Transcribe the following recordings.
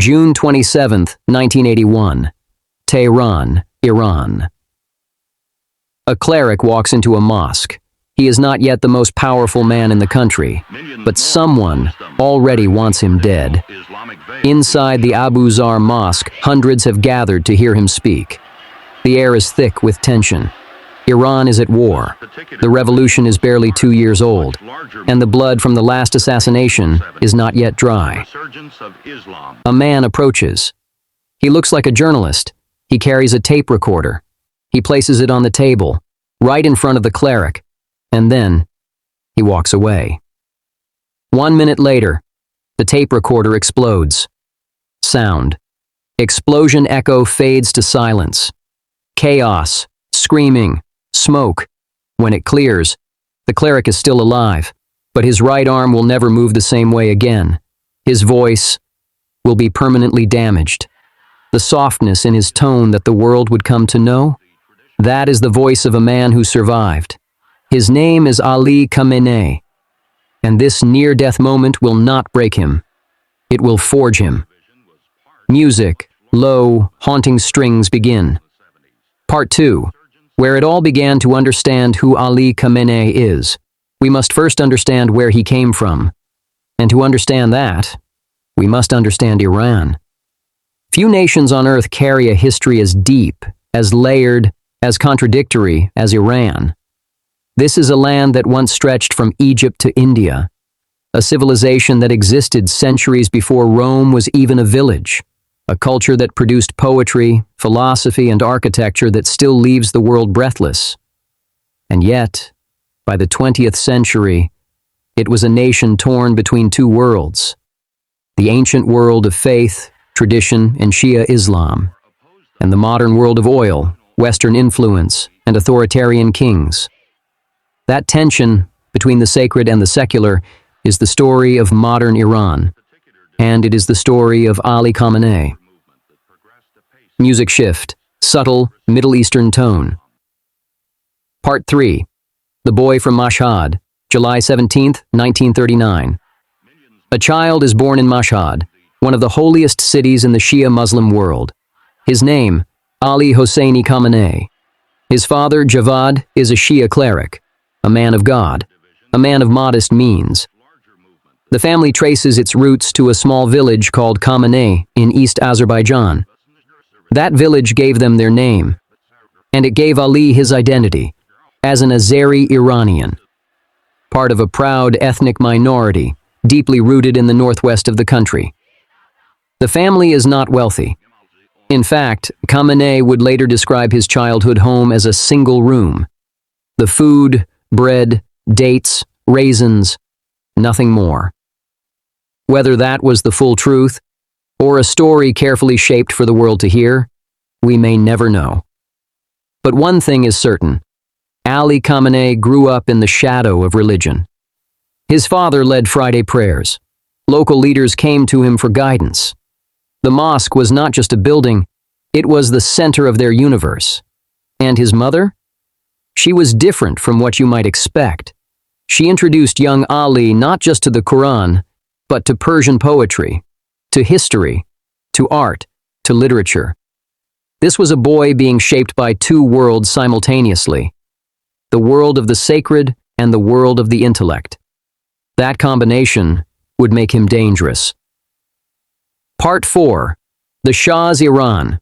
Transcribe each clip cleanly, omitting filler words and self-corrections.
June 27, 1981. Tehran, Iran. A cleric walks into a mosque. He is not yet the most powerful man in the country, but someone already wants him dead. Inside the Abu Zar mosque, hundreds have gathered to hear him speak. The air is thick with tension. Iran is at war. The revolution is barely 2 years old, and the blood from the last assassination is not yet dry. A man approaches. He looks like a journalist. He carries a tape recorder. He places it on the table, right in front of the cleric, and then he walks away. 1 minute later, the tape recorder explodes. Sound. Explosion echo fades to silence. Chaos, screaming, smoke. When it clears, the cleric is still alive, but his right arm will never move the same way again. His voice will be permanently damaged. The softness in his tone that the world would come to know, that is the voice of a man who survived. His name is Ali Khamenei, and this near-death moment will not break him. It will forge him. Music, low, haunting strings begin. Part 2, where it all began. To understand who Ali Khamenei is, we must first understand where he came from. And to understand that, we must understand Iran. Few nations on earth carry a history as deep, as layered, as contradictory as Iran. This is a land that once stretched from Egypt to India, a civilization that existed centuries before Rome was even a village, a culture that produced poetry, philosophy, and architecture that still leaves the world breathless. And yet, by the 20th century, it was a nation torn between two worlds: the ancient world of faith, tradition, and Shia Islam, and the modern world of oil, Western influence, and authoritarian kings. That tension between the sacred and the secular is the story of modern Iran, and it is the story of Ali Khamenei. Music shift, subtle, Middle Eastern tone. Part 3, The Boy from Mashhad, July 17, 1939. A child is born in Mashhad, one of the holiest cities in the Shia Muslim world. His name, Ali Hosseini Khamenei. His father, Javad, is a Shia cleric, a man of God, a man of modest means. The family traces its roots to a small village called Khamenei in East Azerbaijan. That village gave them their name, and it gave Ali his identity as an Azeri Iranian, part of a proud ethnic minority deeply rooted in the northwest of the country. The family is not wealthy. In fact, Khamenei would later describe his childhood home as a single room. The food, bread, dates, raisins, nothing more. Whether that was the full truth, or a story carefully shaped for the world to hear, we may never know. But one thing is certain: Ali Khamenei grew up in the shadow of religion. His father led Friday prayers. Local leaders came to him for guidance. The mosque was not just a building, it was the center of their universe. And his mother? She was different from what you might expect. She introduced young Ali not just to the Quran, but to Persian poetry, to history, to art, to literature. This was a boy being shaped by two worlds simultaneously: the world of the sacred and the world of the intellect. That combination would make him dangerous. Part 4, The Shah's Iran.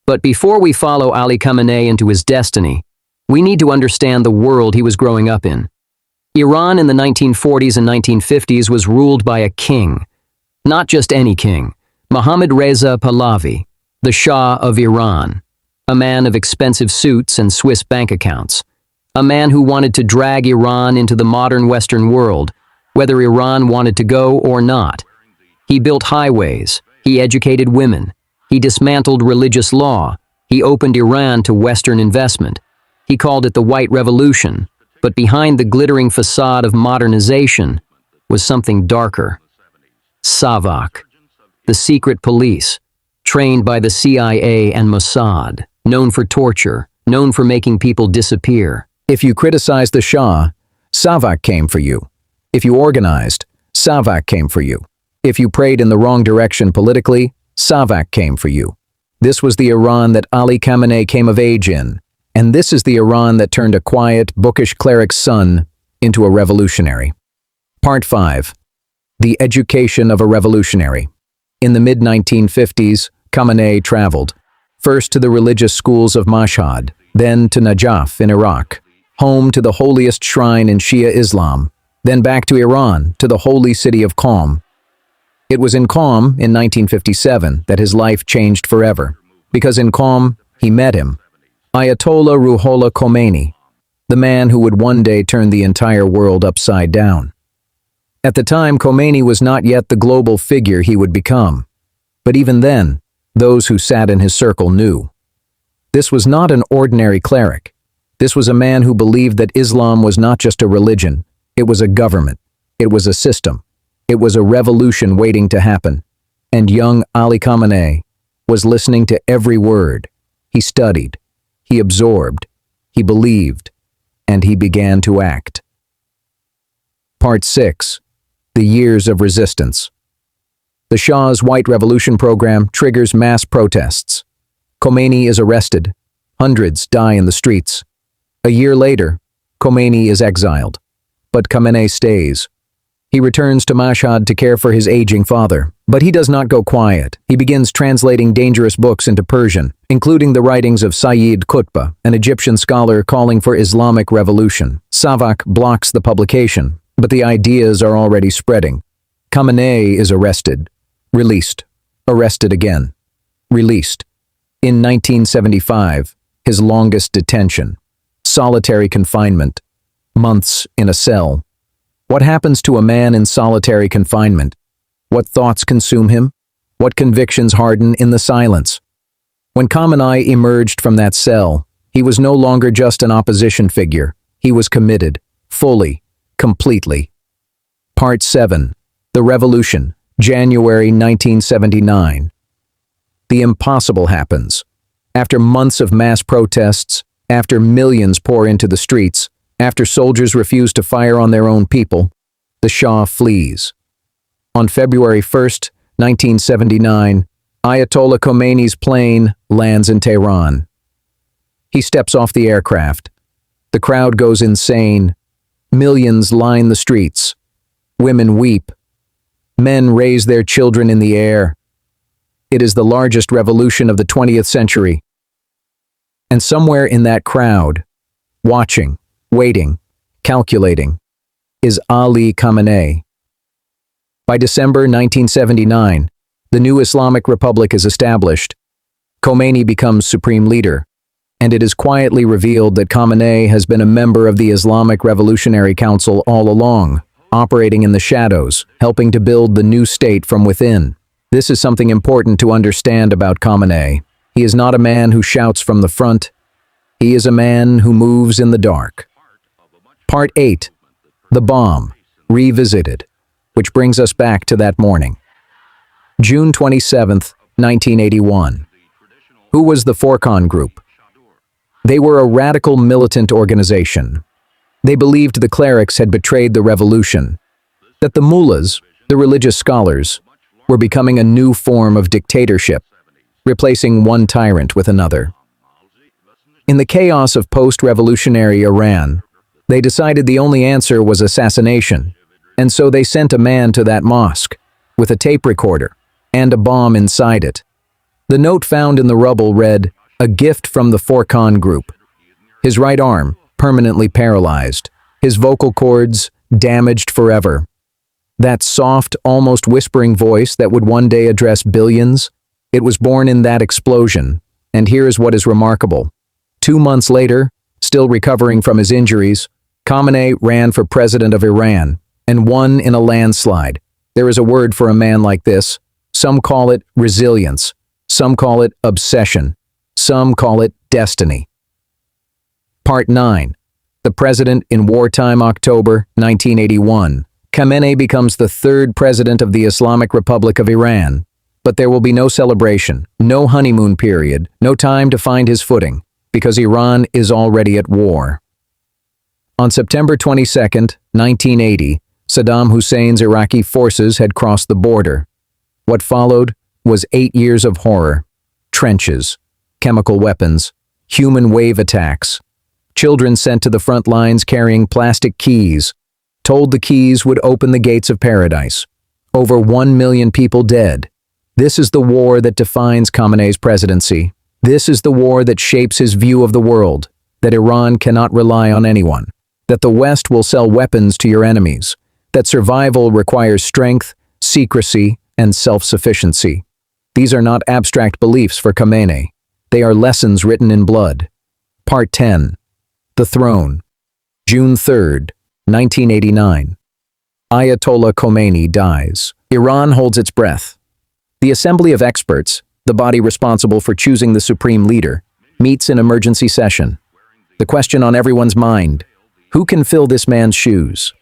But before we follow Ali Khamenei into his destiny, we need to understand the world he was growing up in. Iran in the 1940s and 1950s was ruled by a king. Not just any king, Mohammad Reza Pahlavi, the Shah of Iran, a man of expensive suits and Swiss bank accounts, a man who wanted to drag Iran into the modern Western world, whether Iran wanted to go or not. He built highways, he educated women, he dismantled religious law, he opened Iran to Western investment. He called it the White Revolution, but behind the glittering facade of modernization was something darker. Savak, the secret police, trained by the CIA and Mossad, known for torture, known for making people disappear. If you criticized the Shah, Savak came for you. If you organized, Savak came for you. If you prayed in the wrong direction politically, Savak came for you. This was the Iran that Ali Khamenei came of age in, and this is the Iran that turned a quiet, bookish cleric's son into a revolutionary. Part 5. The Education of a Revolutionary. In the mid-1950s, Khamenei traveled, first to the religious schools of Mashhad, then to Najaf in Iraq, home to the holiest shrine in Shia Islam, then back to Iran, to the holy city of Qom. It was in Qom, in 1957, that his life changed forever, because in Qom, he met him, Ayatollah Ruhollah Khomeini, the man who would one day turn the entire world upside down. At the time, Khomeini was not yet the global figure he would become. But even then, those who sat in his circle knew. This was not an ordinary cleric. This was a man who believed that Islam was not just a religion, it was a government, it was a system, it was a revolution waiting to happen. And young Ali Khamenei was listening to every word. He studied, he absorbed, he believed, and he began to act. Part 6. The Years of Resistance. The Shah's White Revolution program triggers mass protests. Khomeini is arrested. Hundreds die in the streets. A year later, Khomeini is exiled. But Khamenei stays. He returns to Mashhad to care for his aging father. But he does not go quiet. He begins translating dangerous books into Persian, including the writings of Sayyid Qutb, an Egyptian scholar calling for Islamic Revolution. Savak blocks the publication, but the ideas are already spreading. Khamenei is arrested, released, arrested again, released. In 1975, his longest detention, solitary confinement, months in a cell. What happens to a man in solitary confinement? What thoughts consume him? What convictions harden in the silence? When Khamenei emerged from that cell, he was no longer just an opposition figure. He was committed, fully, completely. Part 7. The Revolution, January 1979. The impossible happens. After months of mass protests, after millions pour into the streets, after soldiers refuse to fire on their own people, the Shah flees. On February 1st, 1979, Ayatollah Khomeini's plane lands in Tehran. He steps off the aircraft. The crowd goes insane. Millions line the streets. Women weep. Men raise their children in the air. It is the largest revolution of the 20th century. And somewhere in that crowd, watching, waiting, calculating, is Ali Khamenei. By December 1979, the new Islamic Republic is established. Khomeini becomes supreme leader, and it is quietly revealed that Khamenei has been a member of the Islamic Revolutionary Council all along, operating in the shadows, helping to build the new state from within. This is something important to understand about Khamenei. He is not a man who shouts from the front. He is a man who moves in the dark. Part 8. The Bomb, Revisited, which brings us back to that morning. June 27th, 1981. Who was the Furqan Group? They were a radical militant organization. They believed the clerics had betrayed the revolution, that the mullahs, the religious scholars, were becoming a new form of dictatorship, replacing one tyrant with another. In the chaos of post-revolutionary Iran, they decided the only answer was assassination, and so they sent a man to that mosque, with a tape recorder, and a bomb inside it. The note found in the rubble read, "A gift from the Furqan Group." His right arm, permanently paralyzed, his vocal cords damaged forever. That soft, almost whispering voice that would one day address billions, it was born in that explosion, and here is what is remarkable. 2 months later, still recovering from his injuries, Khamenei ran for president of Iran and won in a landslide. There is a word for a man like this. Some call it resilience. Some call it obsession. Some call it destiny. Part 9. The President in Wartime, October 1981. Khamenei becomes the third president of the Islamic Republic of Iran. But there will be no celebration, no honeymoon period, no time to find his footing, because Iran is already at war. On September 22, 1980, Saddam Hussein's Iraqi forces had crossed the border. What followed was 8 years of horror. Trenches, chemical weapons, human wave attacks. Children sent to the front lines carrying plastic keys, told the keys would open the gates of paradise. Over 1 million people dead. This is the war that defines Khamenei's presidency. This is the war that shapes his view of the world, that Iran cannot rely on anyone, that the West will sell weapons to your enemies, that survival requires strength, secrecy, and self-sufficiency. These are not abstract beliefs for Khamenei. They are lessons written in blood. Part 10. The Throne. June 3rd, 1989. Ayatollah Khamenei dies. Iran holds its breath. The Assembly of Experts, the body responsible for choosing the supreme leader, meets in emergency session. The question on everyone's mind: who can fill this man's shoes?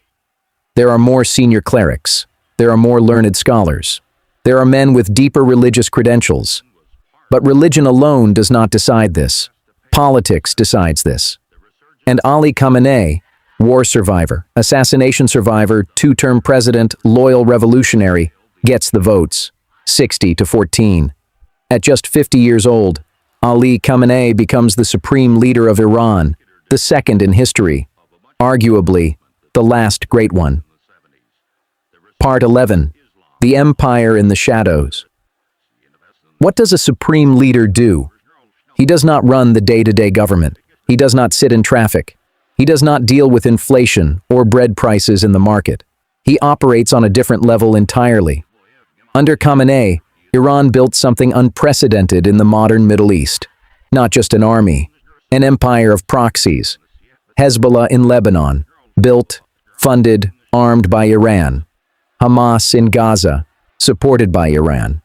There are more senior clerics. There are more learned scholars. There are men with deeper religious credentials. But religion alone does not decide this. Politics decides this. And Ali Khamenei, war survivor, assassination survivor, two-term president, loyal revolutionary, gets the votes, 60-14. At just 50 years old, Ali Khamenei becomes the supreme leader of Iran, the second in history, arguably the last great one. Part 11. The Empire in the Shadows. What does a supreme leader do? He does not run the day-to-day government. He does not sit in traffic. He does not deal with inflation or bread prices in the market. He operates on a different level entirely. Under Khamenei, Iran built something unprecedented in the modern Middle East. Not just an army, an empire of proxies. Hezbollah in Lebanon, built, funded, armed by Iran. Hamas in Gaza, supported by Iran.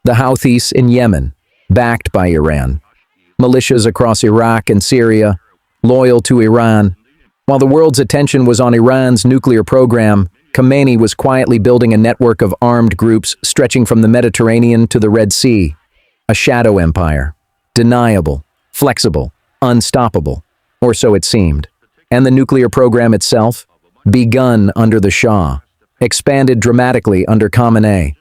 The Houthis in Yemen, backed by Iran. Militias across Iraq and Syria, loyal to Iran. While the world's attention was on Iran's nuclear program, Khamenei was quietly building a network of armed groups stretching from the Mediterranean to the Red Sea. A shadow empire. Deniable, flexible, unstoppable, or so it seemed. And the nuclear program itself? Begun under the Shah. Expanded dramatically under Khamenei.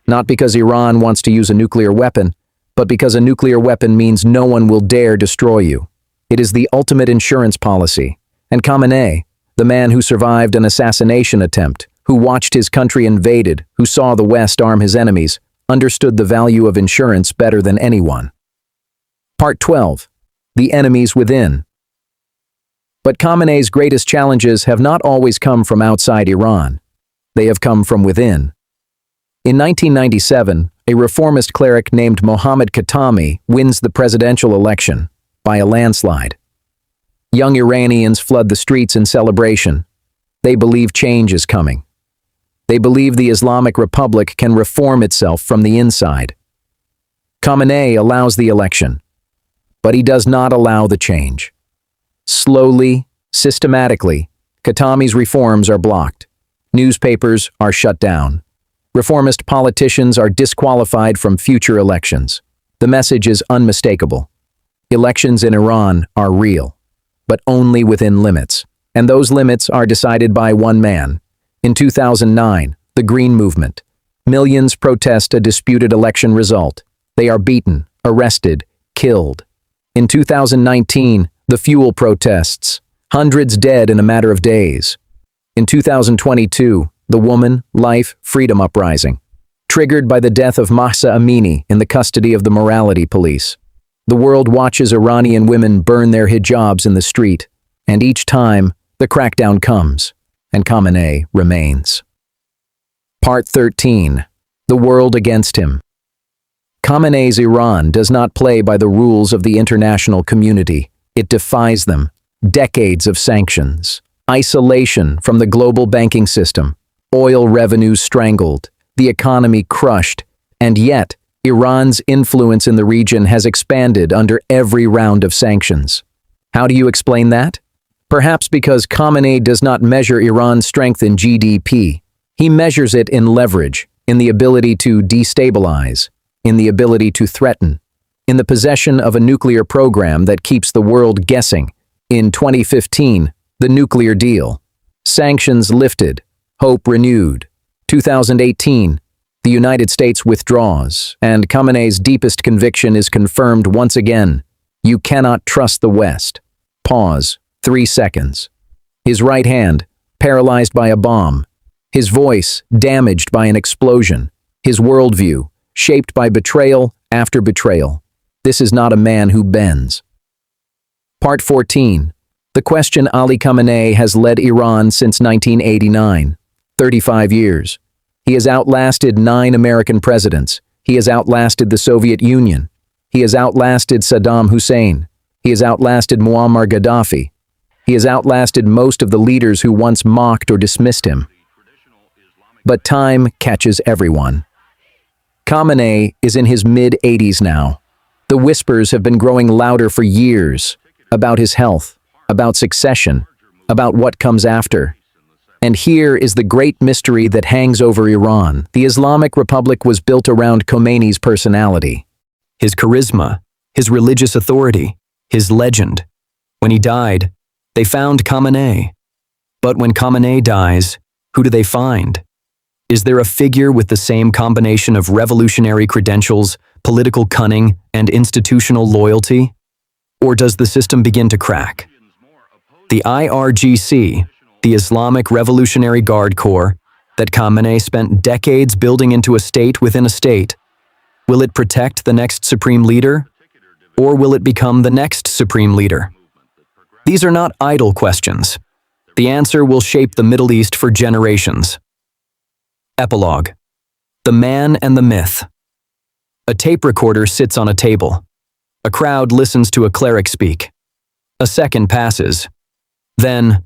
Not because Iran wants to use a nuclear weapon, but because a nuclear weapon means no one will dare destroy you. It is the ultimate insurance policy. And Khamenei, the man who survived an assassination attempt, who watched his country invaded, who saw the West arm his enemies, understood the value of insurance better than anyone. Part 12. The Enemies Within. But Khamenei's greatest challenges have not always come from outside Iran. They have come from within. In 1997, a reformist cleric named Mohammad Khatami wins the presidential election by a landslide. Young Iranians flood the streets in celebration. They believe change is coming. They believe the Islamic Republic can reform itself from the inside. Khamenei allows the election, but he does not allow the change. Slowly, systematically, Khatami's reforms are blocked. Newspapers are shut down. Reformist politicians are disqualified from future elections. The message is unmistakable. Elections in Iran are real, but only within limits. And those limits are decided by one man. In 2009, the Green Movement. Millions protest a disputed election result. They are beaten, arrested, killed. In 2019, the fuel protests. Hundreds dead in a matter of days. In 2022, the Woman, Life, Freedom Uprising. Triggered by the death of Mahsa Amini in the custody of the morality police. The world watches Iranian women burn their hijabs in the street, and each time, the crackdown comes, and Khamenei remains. Part 13. The World Against Him. Khamenei's Iran does not play by the rules of the international community. It defies them. Decades of sanctions. Isolation from the global banking system. Oil revenues strangled. The economy crushed. And yet, Iran's influence in the region has expanded under every round of sanctions. How do you explain that? Perhaps because Khamenei does not measure Iran's strength in GDP. He measures it in leverage, in the ability to destabilize, in the ability to threaten, in the possession of a nuclear program that keeps the world guessing. In 2015, the nuclear deal. Sanctions lifted, Hope renewed. 2018. The United States withdraws, and Khamenei's deepest conviction is confirmed once again. You cannot trust the West. Pause. 3 seconds. His right hand, paralyzed by a bomb. His voice, damaged by an explosion. His worldview, shaped by betrayal after betrayal. This is not a man who bends. Part 14. The question Ali Khamenei has led Iran since 1989. 35 years. He has outlasted 9 American presidents. He has outlasted the Soviet Union. He has outlasted Saddam Hussein. He has outlasted Muammar Gaddafi. He has outlasted most of the leaders who once mocked or dismissed him. But time catches everyone. Khamenei is in his mid-80s now. The whispers have been growing louder for years about his health, about succession, about what comes after. And here is the great mystery that hangs over Iran. The Islamic Republic was built around Khomeini's personality, his charisma, his religious authority, his legend. When he died, they found Khamenei. But when Khamenei dies, who do they find? Is there a figure with the same combination of revolutionary credentials, political cunning, and institutional loyalty? Or does the system begin to crack? The IRGC, the Islamic Revolutionary Guard Corps, that Khamenei spent decades building into a state within a state, will it protect the next supreme leader? Or will it become the next supreme leader? These are not idle questions. The answer will shape the Middle East for generations. Epilogue. The Man and the Myth. A tape recorder sits on a table. A crowd listens to a cleric speak. A second passes. Then,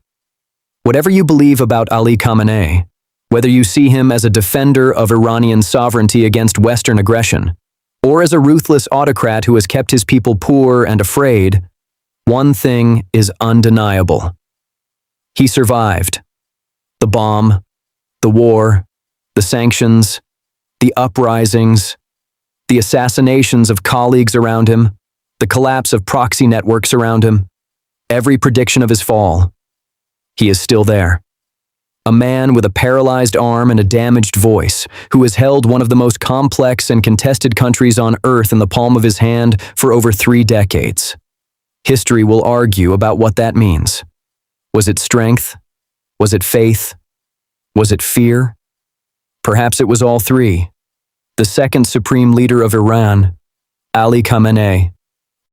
whatever you believe about Ali Khamenei, whether you see him as a defender of Iranian sovereignty against Western aggression, or as a ruthless autocrat who has kept his people poor and afraid, one thing is undeniable. He survived. The bomb, the war, the sanctions, the uprisings, the assassinations of colleagues around him, the collapse of proxy networks around him, every prediction of his fall. He is still there. A man with a paralyzed arm and a damaged voice, who has held one of the most complex and contested countries on earth in the palm of his hand for over 3 decades. History will argue about what that means. Was it strength? Was it faith? Was it fear? Perhaps it was all 3. The second supreme leader of Iran, Ali Khamenei,